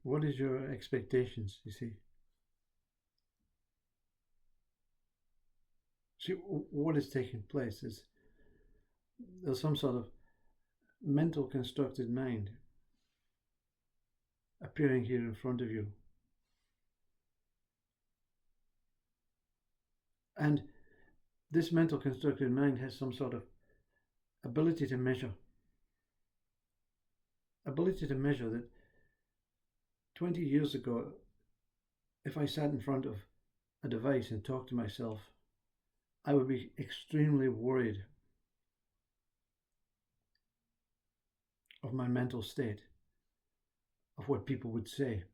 What is your expectations, you see? See, what is taking place is there's some sort of mental constructed mind appearing here in front of you. And this mental constructed mind has some sort of ability to measure. Ability to measure that 20 years ago, if I sat in front of a device and talked to myself, I would be extremely worried of my mental state, of what people would say.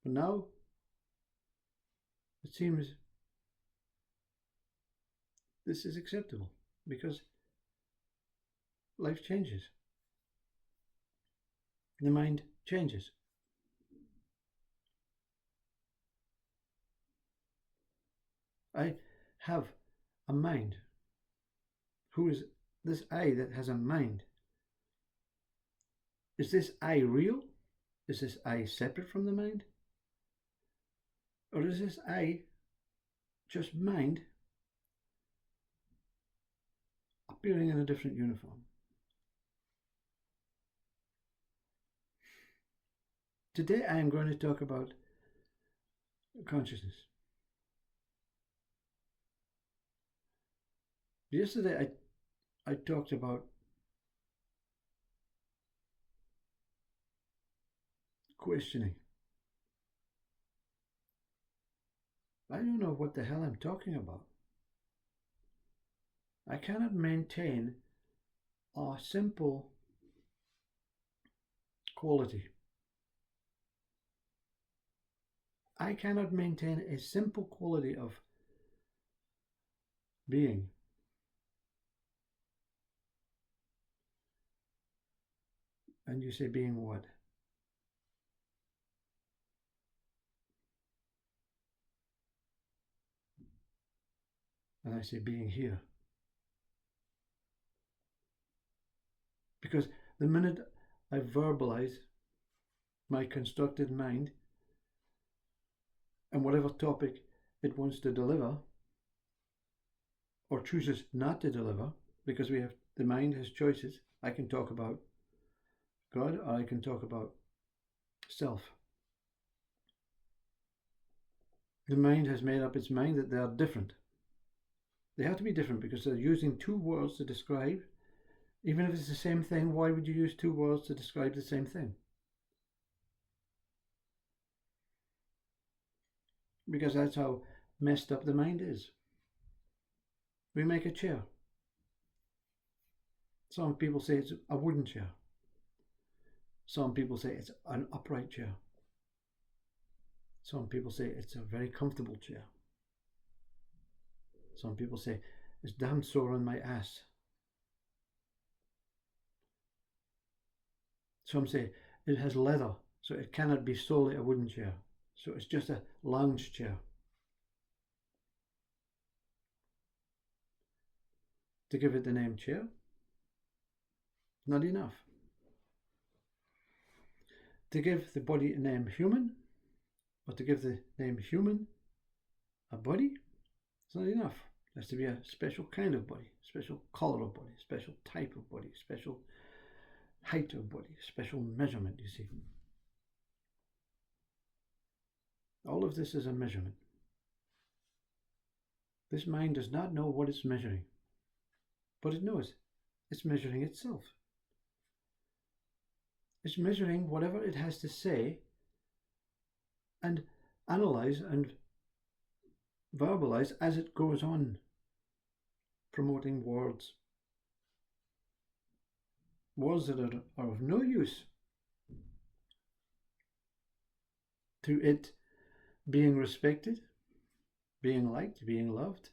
But now, it seems this is acceptable because life changes. The mind changes. I have a mind. Who is this I that has a mind? Is this I real? Is this I separate from the mind? Or is this I just mind appearing in a different uniform? Today I am going to talk about consciousness. Yesterday I talked about questioning. I don't know what the hell I'm talking about. I cannot maintain a simple quality. I cannot maintain a simple quality of being. And you say, being what? And I say, being here. Because the minute I verbalize my constructed mind and whatever topic it wants to deliver, or chooses not to deliver, because the mind has choices. I can talk about God, or I can talk about self. The mind has made up its mind that they are different. They have to be different because they're using two words to describe. Even if it's the same thing, why would you use two words to describe the same thing? Because that's how messed up the mind is. We make a chair. Some people say it's a wooden chair. Some people say it's an upright chair. Some people say it's a very comfortable chair. Some people say it's damn sore on my ass. Some say it has leather, so it cannot be solely a wooden chair. So it's just a lounge chair. To give it the name chair, not enough. To give the body a name human, or to give the name human a body, it's not enough. It has to be a special kind of body, special color of body, special type of body, special height of body, special measurement, you see. All of this is a measurement. This mind does not know what it's measuring, but it knows it's measuring itself. It's measuring whatever it has to say and analyze and verbalize as it goes on, promoting words. Words that are of no use to it being respected, being liked, being loved.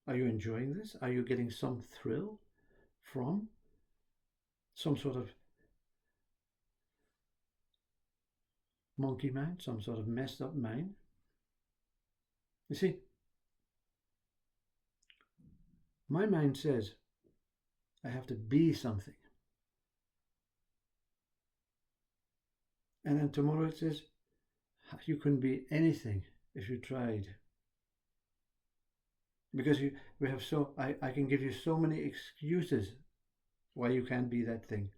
Are you enjoying this? Are you getting some thrill from some sort of monkey mind, some sort of messed up mind? You see, My mind says I have to be something. And then tomorrow it says you couldn't be anything if you tried. Because I can give you so many excuses why you can't be that thing.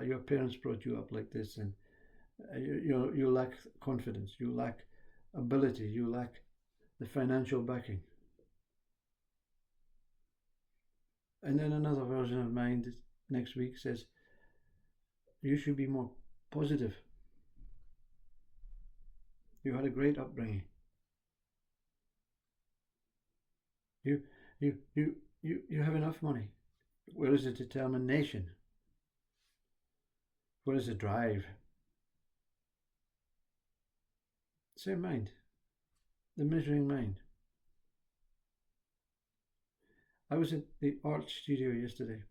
Your parents brought you up like this, and you lack confidence, you lack ability, you lack the financial backing. And then another version of mind next week says you should be more positive. You had a great upbringing. You have enough money. Where is the determination? Where is the drive? Same mind. The measuring mind. I was at the art studio yesterday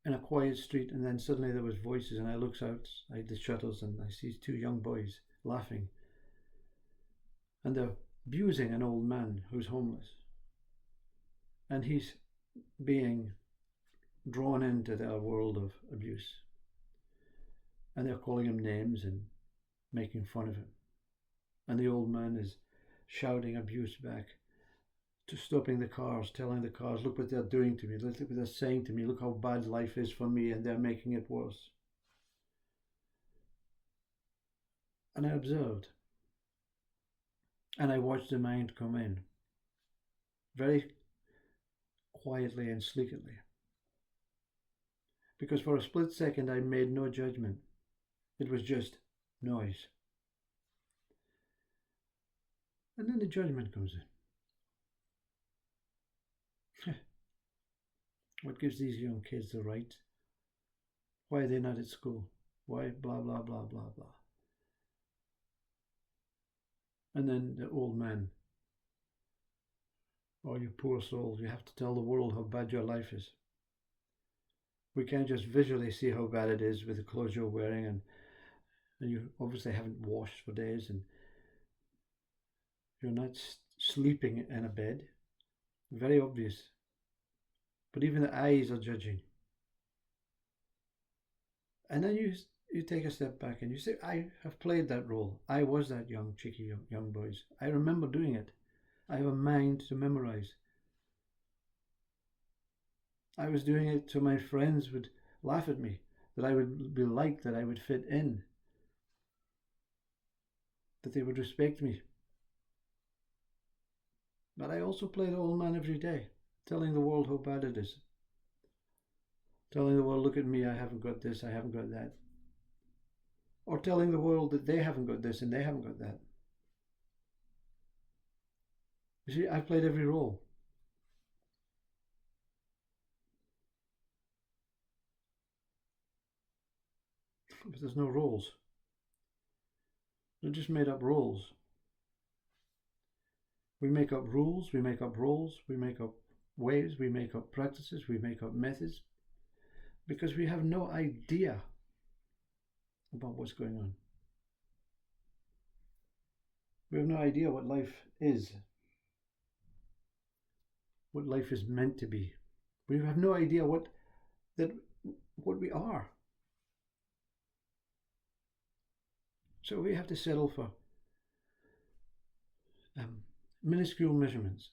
in a quiet street, and then suddenly there was voices, and I looks out, I had the shutters, and I see two young boys laughing, and they're abusing an old man who's homeless, and he's being drawn into their world of abuse, and they're calling him names and making fun of him, and the old man is shouting abuse back, to stopping the cars, telling the cars, look what they're doing to me, look what they're saying to me, look how bad life is for me, and they're making it worse. And I observed, and I watched the mind come in, very quietly and sleekly, because for a split second I made no judgment. It was just noise. And then the judgment comes in. What gives these young kids the right? Why are they not at school? Why blah, blah, blah, blah, blah. And then the old man, oh, you poor soul, you have to tell the world how bad your life is. We can't just visually see how bad it is with the clothes you're wearing, and you obviously haven't washed for days, and you're not sleeping in a bed. Very obvious. But even the eyes are judging. And then you take a step back and you say, I have played that role. I was that young, cheeky young boys. I remember doing it. I have a mind to memorize. I was doing it so my friends would laugh at me, that I would be liked, that I would fit in, that they would respect me. But I also play the old man every day, telling the world how bad it is. Telling the world, look at me, I haven't got this, I haven't got that. Or telling the world that they haven't got this and they haven't got that. You see, I've played every role. But there's no roles. They're just made up roles. We make up rules, we make up roles, we make up ways, we make up practices, we make up methods, because we have no idea about what's going on. We have no idea what life is, what life is meant to be. We have no idea what we are. So we have to settle for minuscule measurements.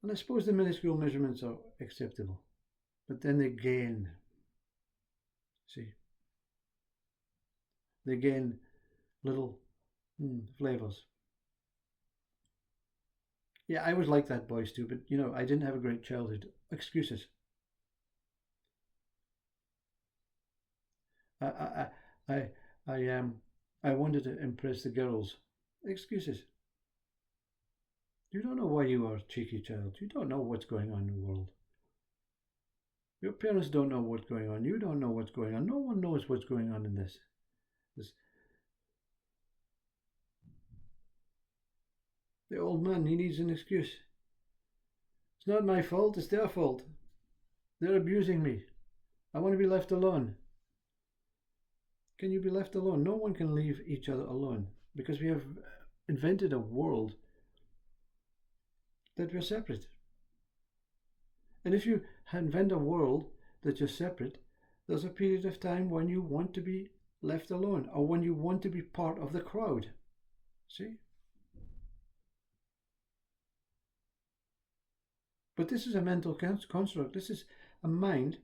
And I suppose the minuscule measurements are acceptable, but then they gain. See, they gain little flavors. Yeah, I was like that, boys, too, but I didn't have a great childhood. Excuses. I wanted to impress the girls. Excuses. You don't know why you are a cheeky child. You don't know what's going on in the world. Your parents don't know what's going on. You don't know what's going on. No one knows what's going on in this. The old man, he needs an excuse. It's not my fault, it's their fault. They're abusing me. I want to be left alone. Can you be left alone? No one can leave each other alone, because we have invented a world that we're separate. And if you invent a world that you're separate, there's a period of time when you want to be left alone, or when you want to be part of the crowd. See? But this is a mental construct. This is a mind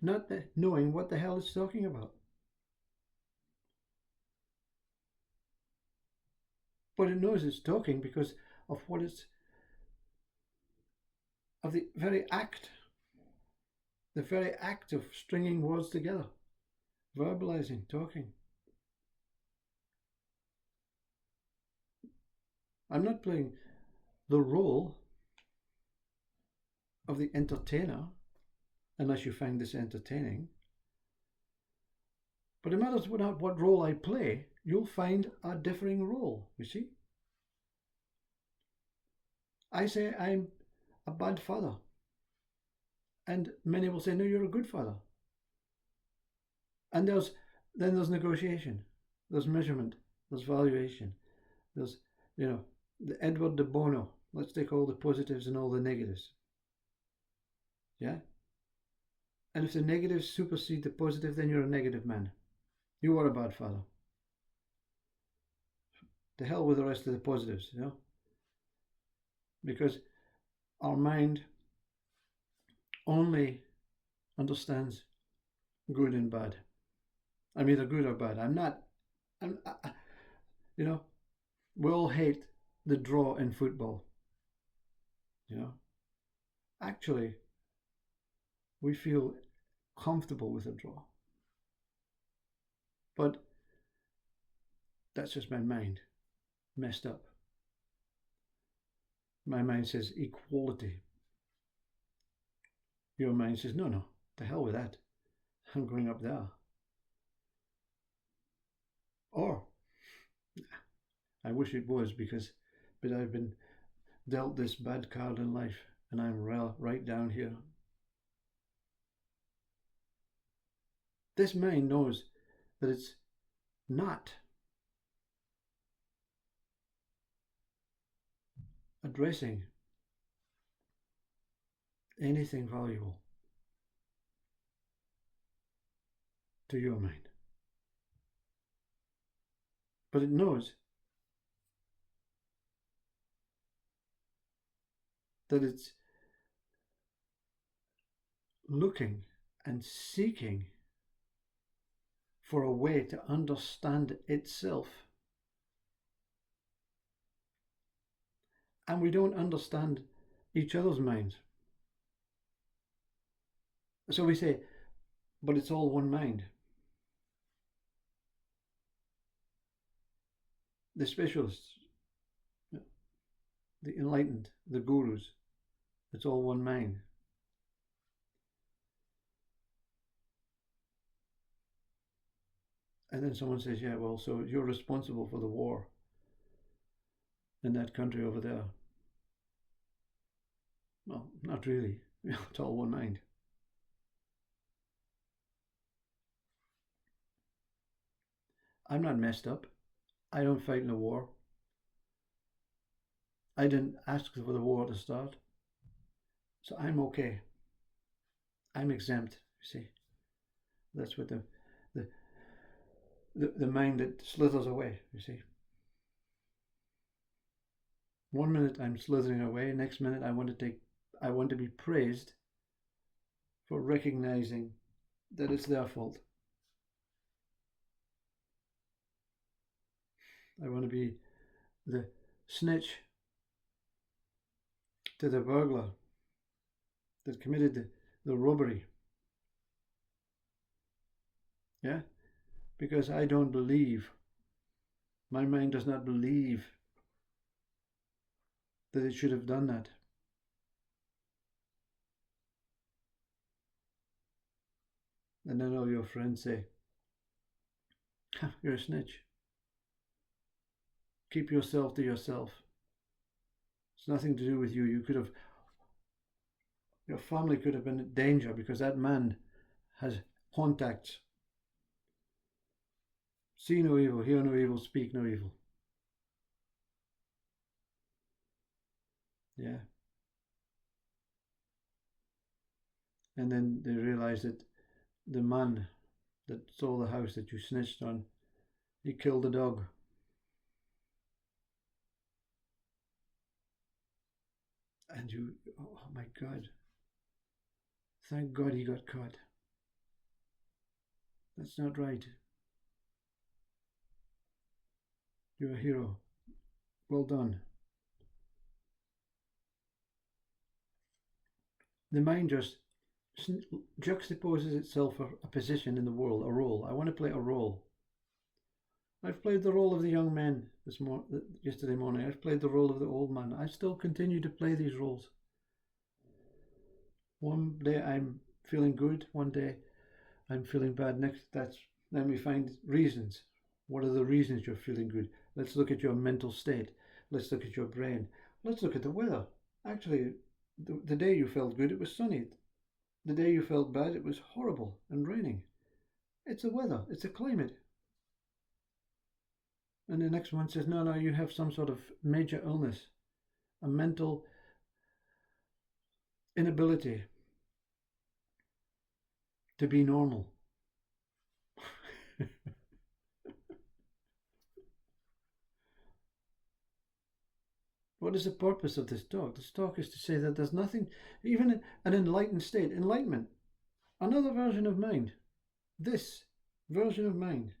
not knowing what the hell it's talking about. But it knows it's talking because of of the very act of stringing words together, verbalizing, talking. I'm not playing the role of the entertainer, unless you find this entertaining. But no matter what role I play, you'll find a differing role, you see. I say I'm a bad father, and many will say, no, you're a good father. And then there's negotiation, there's measurement, there's valuation, there's, the Edward de Bono, let's take all the positives and all the negatives. Yeah? And if the negatives supersede the positive, then you're a negative man. You are a bad father. To hell with the rest of the positives, because our mind only understands good and bad. I'm either good or bad. We all hate the draw in football. Actually, we feel comfortable with a draw. But that's just my mind messed up. My mind says equality. Your mind says, no, to hell with that. I'm going up there. Or, I wish it was, but I've been dealt this bad card in life, and I'm right down here. This mind knows that it's not addressing anything valuable to your mind. But it knows that it's looking and seeking for a way to understand itself. And we don't understand each other's minds. So we say, but it's all one mind. The specialists, the enlightened, the gurus, it's all one mind. And then someone says, yeah, well, so you're responsible for the war in that country over there. Well, not really. It's all one mind. I'm not messed up. I don't fight in a war. I didn't ask for the war to start. So I'm okay. I'm exempt, you see. That's what the mind that slithers away, you see. 1 minute I'm slithering away, next minute I want to be praised for recognizing that it's their fault. I want to be the snitch to the burglar that committed the robbery. Yeah? Because I don't believe, my mind does not believe that it should have done that. And then all your friends say, you're a snitch. Keep yourself to yourself. It's nothing to do with you. Your family could have been in danger because that man has contacts. See no evil, hear no evil, speak no evil. Yeah. And then they realize that the man that stole the house that you snitched on, he killed the dog. And you, oh my God, thank God he got caught. That's not right. You're a hero. Well done. The mind just juxtaposes itself for a position in the world, a role. I want to play a role. I've played the role of the young man yesterday morning. I've played the role of the old man. I still continue to play these roles. One day I'm feeling good. One day I'm feeling bad. Then we find reasons. What are the reasons you're feeling good? Let's look at your mental state. Let's look at your brain. Let's look at the weather. Actually, the day you felt good, it was sunny. The day you felt bad, it was horrible and raining. It's the weather. It's the climate. And the next one says, no, you have some sort of major illness, a mental inability to be normal. What is the purpose of this talk? This talk is to say that there's nothing, even an enlightened state, enlightenment, another version of mind, this version of mind.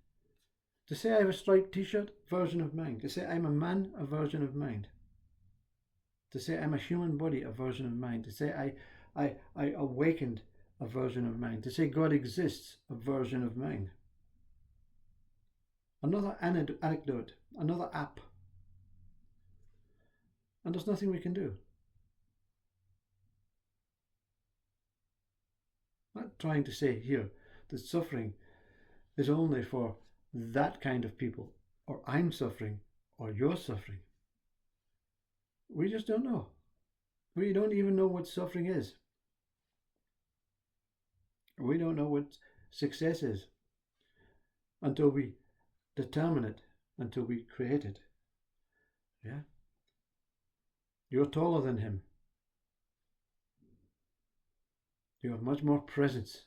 To say I have a striped t-shirt, version of mind. To say I'm a man, a version of mind. To say I'm a human body, a version of mind. To say I awakened, a version of mind. To say God exists, a version of mind. Another anecdote, another app. And there's nothing we can do. I'm not trying to say here that suffering is only for that kind of people, or I'm suffering, or you're suffering. We just don't know. We don't even know what suffering is. We don't know what success is until we determine it, until we create it. Yeah? You're taller than him. You have much more presence.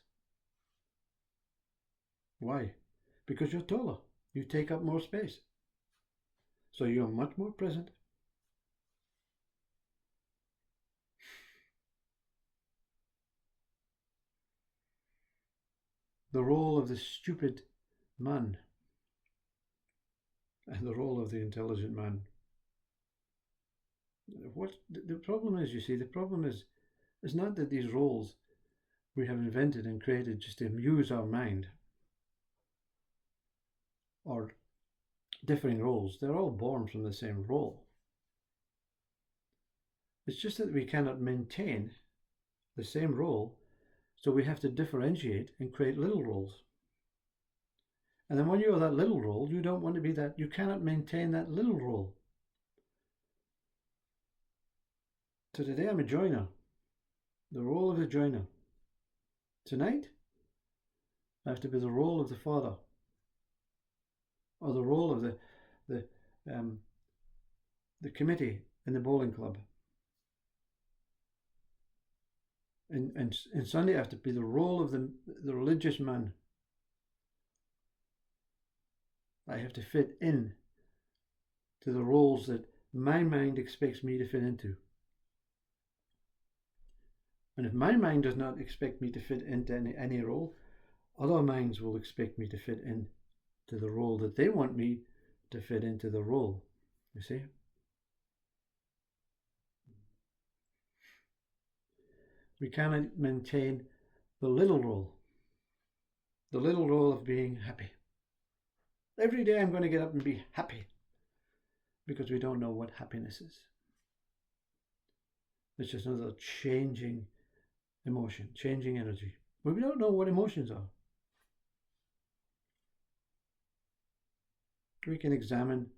Why? Because you're taller. You take up more space. So you're much more present. The role of the stupid man and the role of the intelligent man. What the problem is, you see, the problem is not that these roles we have invented and created just to amuse our mind, or differing roles. They're all born from the same role. It's just that we cannot maintain the same role, so we have to differentiate and create little roles. And then when you're that little role, you don't want to be that, you cannot maintain that little role. So today I'm a joiner, the role of the joiner. Tonight, I have to be the role of the father, or the role of the committee in the bowling club. And Sunday I have to be the role of the religious man. I have to fit in to the roles that my mind expects me to fit into. And if my mind does not expect me to fit into any role, other minds will expect me to fit in to the role that they want me to fit into the role. You see? We cannot maintain the little role of being happy. Every day I'm going to get up and be happy, because we don't know what happiness is. It's just another changing emotion, changing energy. But we don't know what emotions are. We can examine.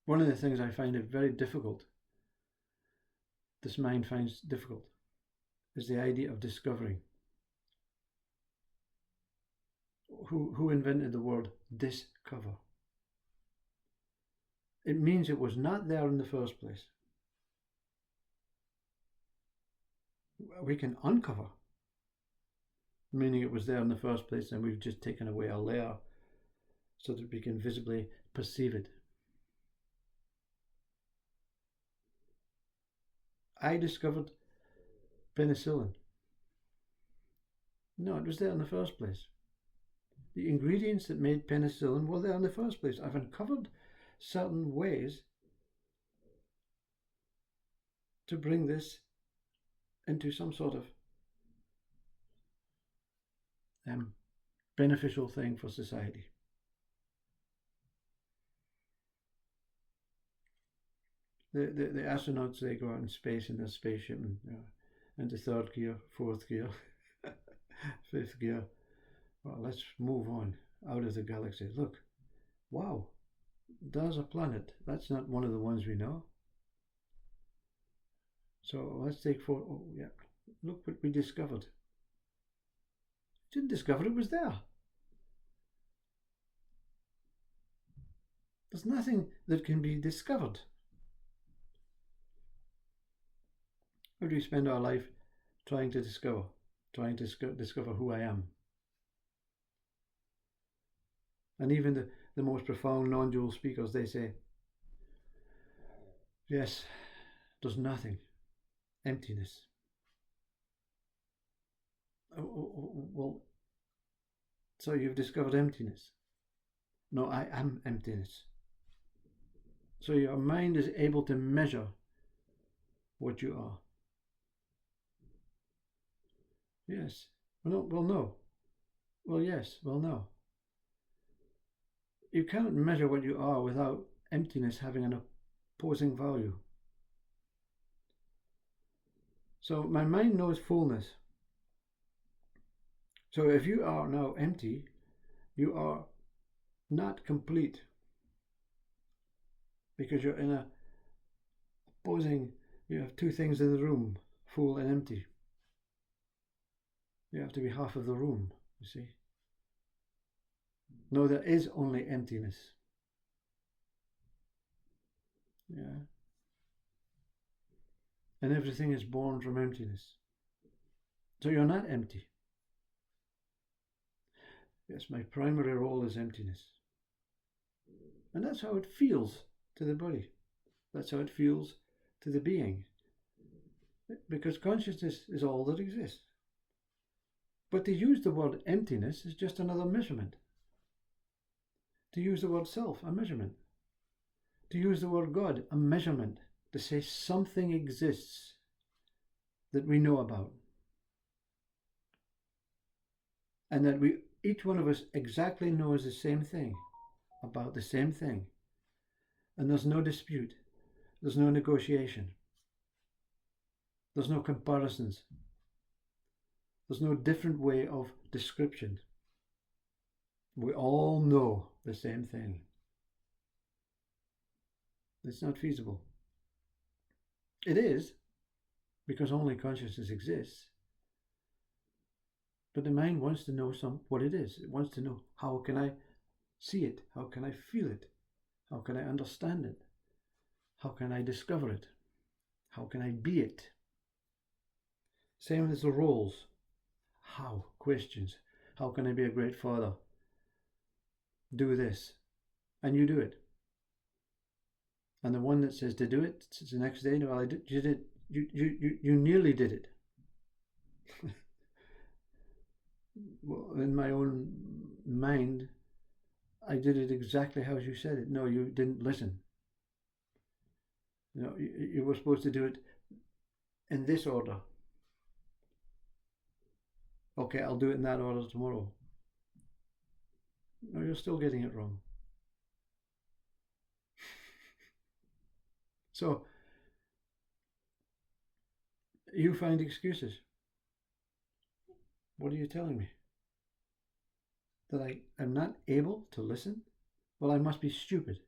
One of the things I find it very difficult, this mind finds difficult, is the idea of discovering. Who invented the word discover? it means it was not there in the first place. We can uncover, meaning it was there in the first place and we've just taken away a layer so that we can visibly perceive it. I discovered penicillin. No, it was there in the first place. The ingredients that made penicillin were there in the first place. I've uncovered certain ways to bring this into some sort of beneficial thing for society. The astronauts, they go out in space in their spaceship and into third gear, fourth gear, fifth gear. Well, let's move on out of the galaxy. Look, wow, there's a planet. That's not one of the ones we know. So let's take four. Oh, yeah, look what we discovered. Didn't discover it was there. There's nothing that can be discovered. How do we spend our life trying to discover who I am? And even the most profound non-dual speakers, they say, yes, there's nothing, emptiness. Well, so you've discovered emptiness. No, I am emptiness. So your mind is able to measure what you are. Yes. Well, no. Well, yes. Well, no. You cannot measure what you are without emptiness having an opposing value. So my mind knows fullness. So if you are now empty, you are not complete, because you're in a opposing, you have two things in the room, full and empty. You have to be half of the room, you see. No, there is only emptiness. Yeah. And everything is born from emptiness. So you're not empty. Yes, my primary role is emptiness. And that's how it feels to the body. That's how it feels to the being. Because consciousness is all that exists. But to use the word emptiness is just another measurement. To use the word self, a measurement. To use the word God, a measurement. To say something exists that we know about. And that each one of us exactly knows the same thing, about the same thing. And there's no dispute. There's no negotiation. There's no comparisons. There's no different way of description. We all know the same thing. It's not feasible. It is, because only consciousness exists. But the mind wants to know what it is. It wants to know, how can I see it? How can I feel it? How can I understand it? How can I discover it? How can I be it? Same as the roles. How? Questions. How can I be a great father? Do this. And you do it. And the one that says to do it, the next day, well, you nearly did it. Well, in my own mind, I did it exactly how you said it. No, you didn't listen. You know, you were supposed to do it in this order. Okay, I'll do it in that order tomorrow. No, you're still getting it wrong. So, you find excuses. What are you telling me? That I am not able to listen? Well, I must be stupid.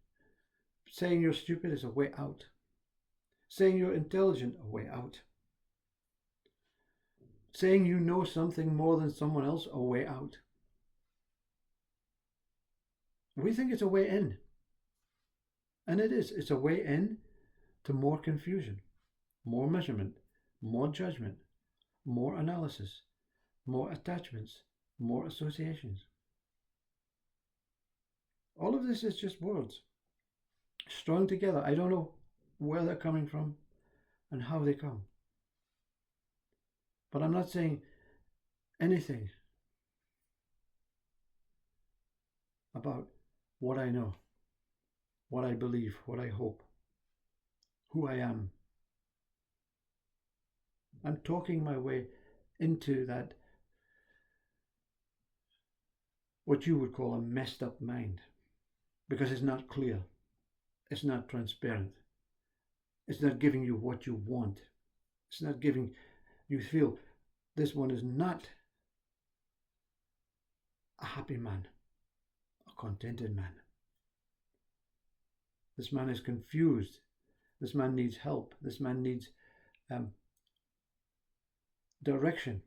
Saying you're stupid is a way out. Saying you're intelligent, a way out. Saying you know something more than someone else, a way out. We think it's a way in. And it's a way in to more confusion, more measurement, more judgment, more analysis, more attachments, more associations. All of this is just words strung together. I don't know where they're coming from and how they come. But I'm not saying anything about what I know, what I believe, what I hope, who I am. I'm talking my way into that, what you would call a messed up mind, because it's not clear, it's not transparent, it's not giving you what you want, it's not giving you feel this one is not a happy man, a contented man. This man is confused. This man needs help. This man needs direction.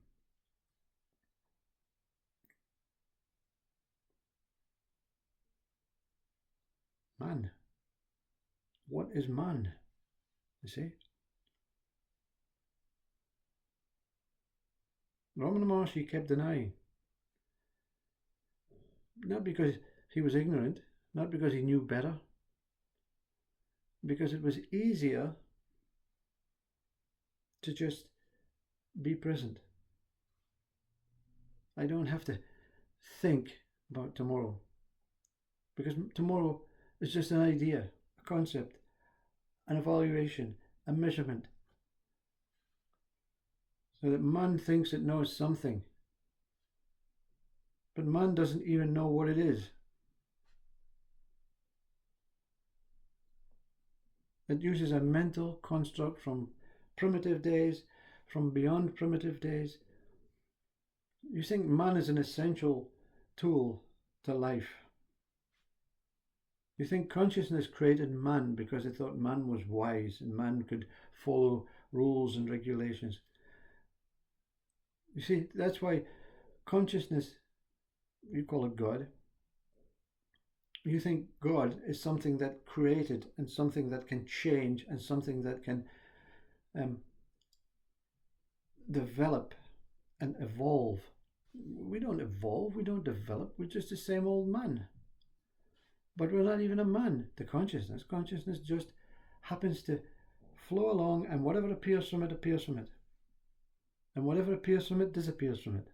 Man. What is man? You see? Ramana Maharshi kept denying. Not because he was ignorant, not because he knew better, because it was easier to just be present. I don't have to think about tomorrow, because tomorrow is just an idea, a concept, an evaluation, a measurement. So that man thinks it knows something, but man doesn't even know what it is. It uses a mental construct from primitive days, from beyond primitive days. You think man is an essential tool to life. You think consciousness created man because it thought man was wise and man could follow rules and regulations. You see, that's why consciousness, you call it God, you think God is something that created and something that can change and something that can develop and evolve. We don't evolve, we don't develop, we're just the same old man. But we're not even a man, the consciousness. Consciousness just happens to flow along, and whatever appears from it, appears from it. And whatever appears from it, disappears from it.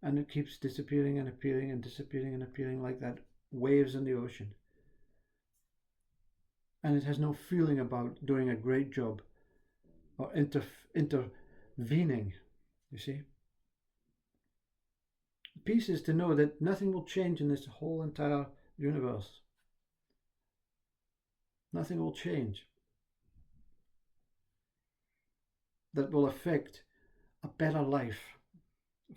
And it keeps disappearing and appearing and disappearing and appearing like that, waves in the ocean. And it has no feeling about doing a great job or intervening, you see. Peace is to know that nothing will change in this whole entire universe. Nothing will change that will affect a better life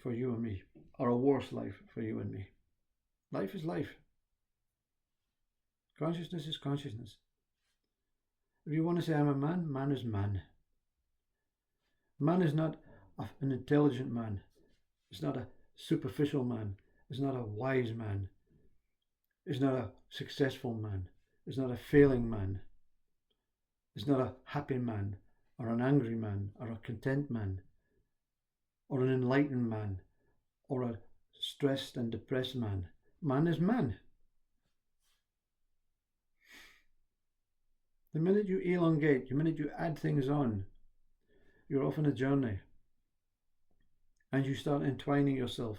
for you and me, or a worse life for you and me. Life is life. Consciousness is consciousness. If you want to say I'm a man, man is man. Man is not an intelligent man. It's not a superficial man. It's not a wise man. It's not a successful man. It's not a failing man. It's not a happy man, or an angry man, or a content man, or an enlightened man, or a stressed and depressed man. Man is man. The minute you elongate, the minute you add things on, you're off on a journey. And you start entwining yourself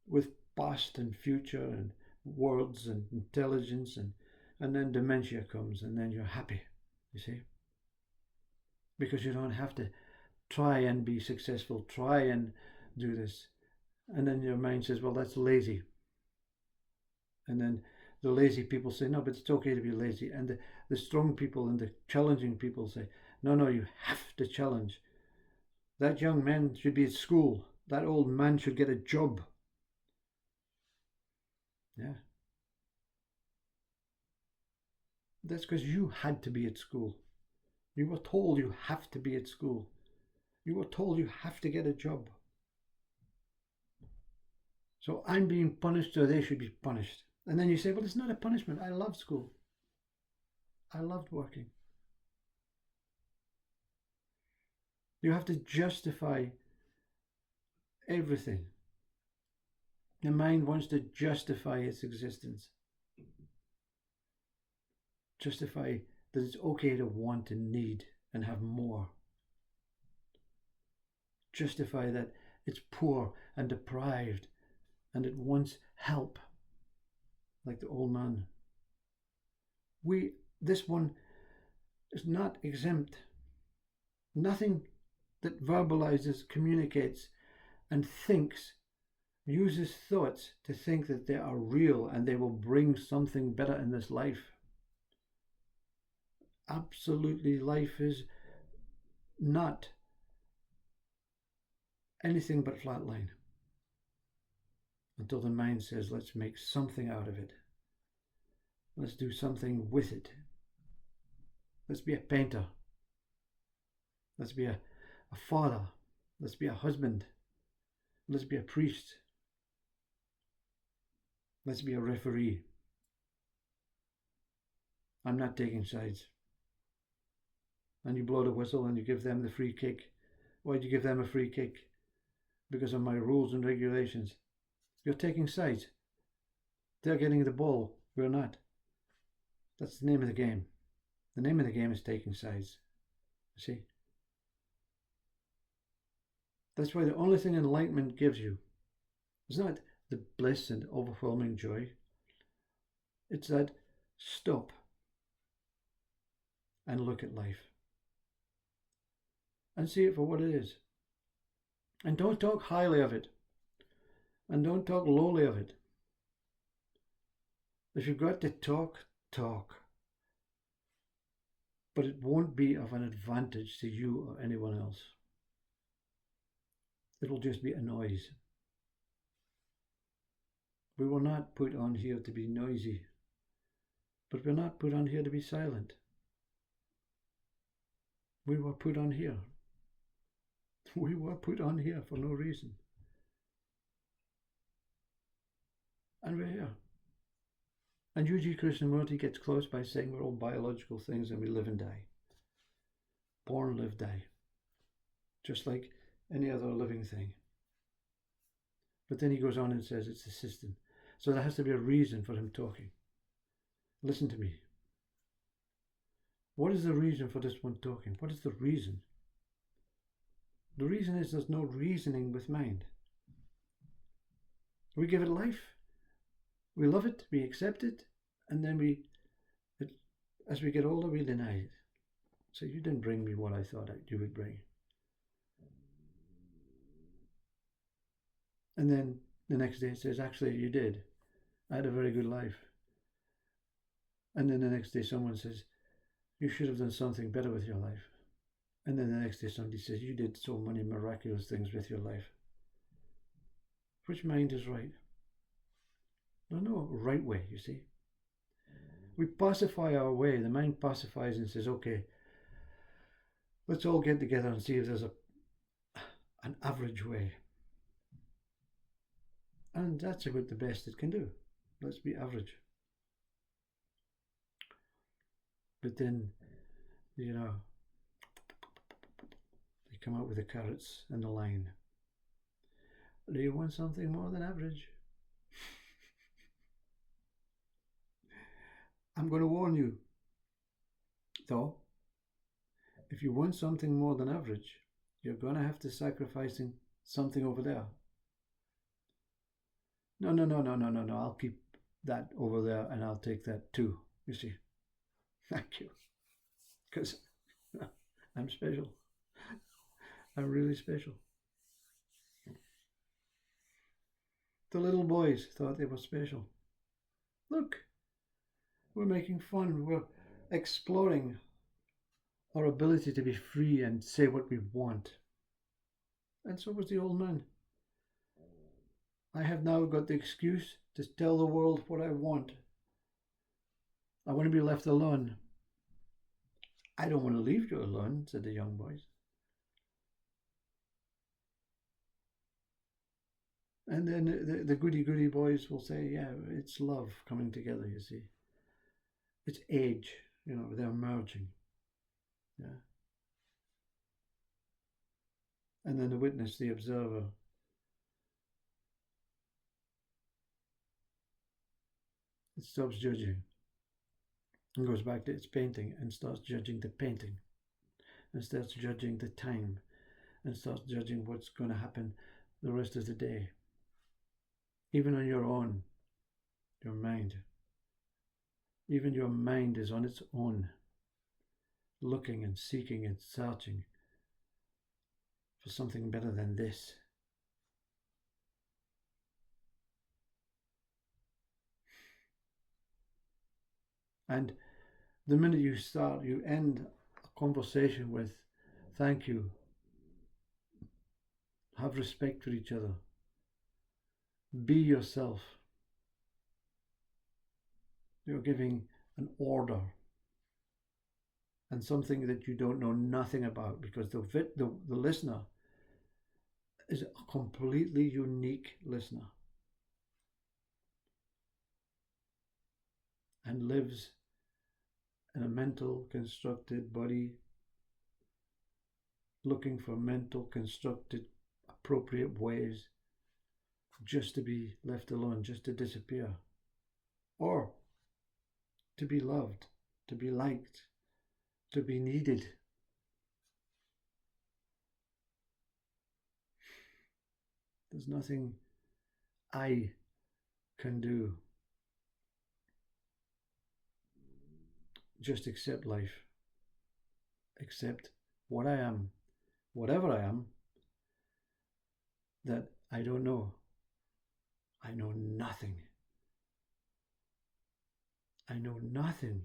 with past and future and words and intelligence, and then dementia comes, and then you're happy, you see. Because you don't have to try and be successful, try and do this. And then your mind says, well, that's lazy. And then the lazy people say, no, but it's okay to be lazy. And the strong people and the challenging people say, no, you have to challenge. That young man should be at school. That old man should get a job. Yeah. That's because you had to be at school. You were told you have to be at school. You were told you have to get a job. So I'm being punished, so they should be punished. And then you say, well, it's not a punishment. I loved school. I loved working. You have to justify everything. The mind wants to justify its existence. Justify that it's okay to want and need and have more. Justify that it's poor and deprived and it wants help, like the old man. This one is not exempt. Nothing that verbalizes, communicates, and thinks uses thoughts to think that they are real and they will bring something better in this life. Absolutely, life is not anything but flatline until the mind says, let's make something out of it. Let's do something with it. Let's be a painter. Let's be a father. Let's be a husband. Let's be a priest. Let's be a referee. I'm not taking sides. And you blow the whistle and you give them the free kick. Why'd you give them a free kick? Because of my rules and regulations. You're taking sides. They're getting the ball. We're not. That's the name of the game. The name of the game is taking sides. You see? That's why the only thing enlightenment gives you is not the bliss and overwhelming joy. It's that stop and look at life and see it for what it is. And don't talk highly of it. And don't talk lowly of it. If you've got to talk, talk. But it won't be of an advantage to you or anyone else. It will just be a noise. We were not put on here to be noisy, but we're not put on here to be silent. We were put on here. We were put on here for no reason. And we're here. And UG Krishnamurti gets close by saying we're all biological things and we live and die. Born, live, die. Just like any other living thing. But then he goes on and says it's the system. So there has to be a reason for him talking. Listen to me. What is the reason for this one talking? What is the reason? The reason is there's no reasoning with mind. We give it life. We love it, we accept it, and then as we get older, we deny it. So you didn't bring me what I thought you would bring. And then the next day it says, actually, you did. I had a very good life. And then the next day someone says, you should have done something better with your life. And then the next day somebody says, you did so many miraculous things with your life. Which mind is right? There's no right way, you see. We pacify our way. The mind pacifies and says, okay, let's all get together and see if there's an average way. And that's about the best it can do. Let's be average. But then, they come out with the carrots and the line. Do you want something more than average? I'm going to warn you, though, if you want something more than average, you're going to have to sacrifice something over there. No, I'll keep that over there and I'll take that too, you see. Thank you. Because I'm special. I'm really special. The little boys thought they were special. Look. We're making fun. We're exploring our ability to be free and say what we want. And so was the old man. I have now got the excuse to tell the world what I want. I want to be left alone. I don't want to leave you alone, said the young boys. And then the goody boys will say, yeah, it's love coming together, you see. It's age, they're merging. Yeah. And then the witness, the observer, it stops judging and goes back to its painting and starts judging the painting and starts judging the time and starts judging what's going to happen the rest of the day. Even on your own, your mind. Even your mind is on its own, looking and seeking and searching for something better than this. And the minute you end a conversation with thank you, have respect for each other, be yourself. You're giving an order and something that you don't know nothing about, because the listener is a completely unique listener and lives in a mental constructed body, looking for mental constructed appropriate ways just to be left alone, just to disappear, or to be loved, to be liked, to be needed. There's nothing I can do. Just accept life. Accept what I am, whatever I am, that I don't know. I know nothing. I know nothing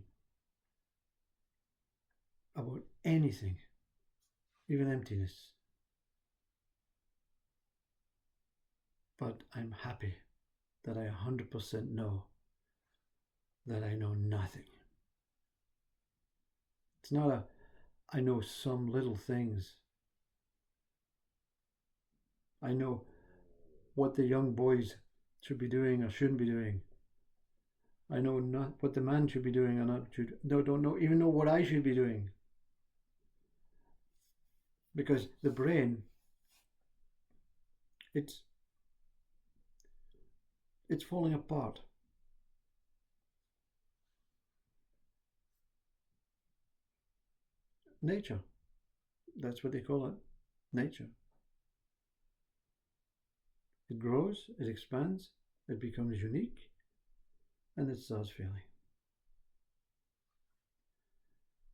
about anything, even emptiness. But I'm happy that I 100% know that I know nothing. It's not I know some little things. I know what the young boys should be doing or shouldn't be doing. I know not what the man should be doing or not should. No, don't know even know what I should be doing. Because the brain, it's falling apart. Nature, that's what they call it, nature. It grows, it expands, it becomes unique, and it starts failing.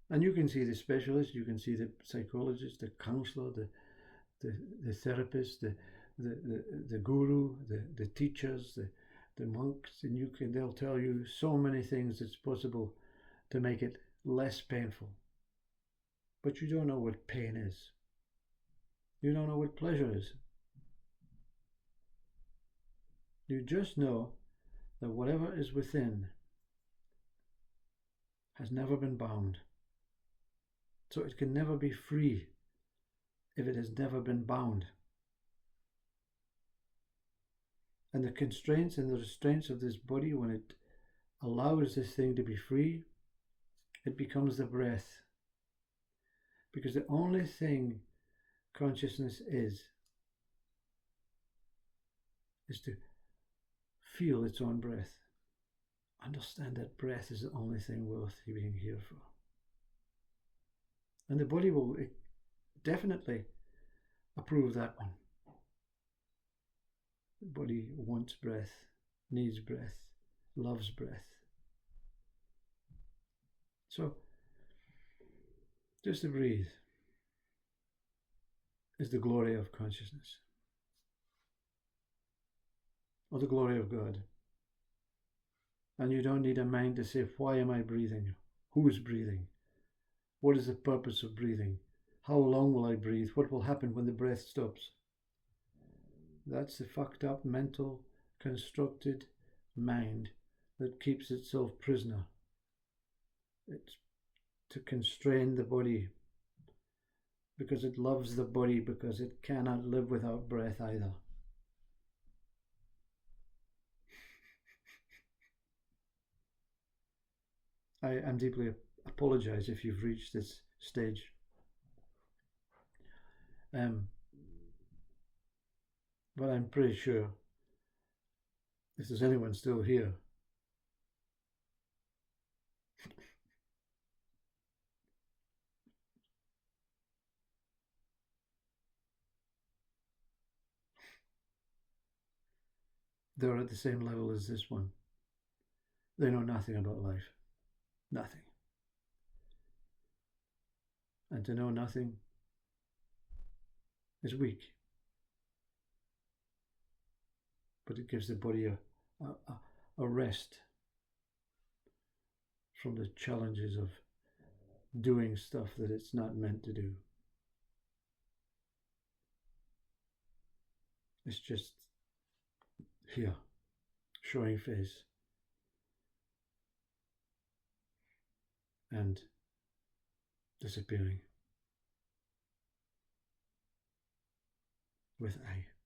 And you can see the specialist, you can see the psychologist, the counselor, the therapist, the guru, the teachers, the monks, and they'll tell you so many things that's possible to make it less painful. But you don't know what pain is. You don't know what pleasure is. You just know that whatever is within has never been bound. So it can never be free if it has never been bound. And the constraints and the restraints of this body, when it allows this thing to be free, it becomes the breath. Because the only thing consciousness is to feel its own breath. Understand that breath is the only thing worth being here for. And the body will definitely approve that one. The body wants breath, needs breath, loves breath. So, just to breathe is the glory of consciousness, or the glory of God. And you don't need a mind to say, why am I breathing? Who is breathing? What is the purpose of breathing? How long will I breathe? What will happen when the breath stops? That's the fucked up mental constructed mind that keeps itself prisoner. It's to constrain the body because it loves the body, because it cannot live without breath either. I'm deeply apologize if you've reached this stage. But I'm pretty sure if there's anyone still here, they're at the same level as this one. They know nothing about life. Nothing. And to know nothing is weak. But it gives the body a rest from the challenges of doing stuff that it's not meant to do. It's just here, showing face and disappearing with I.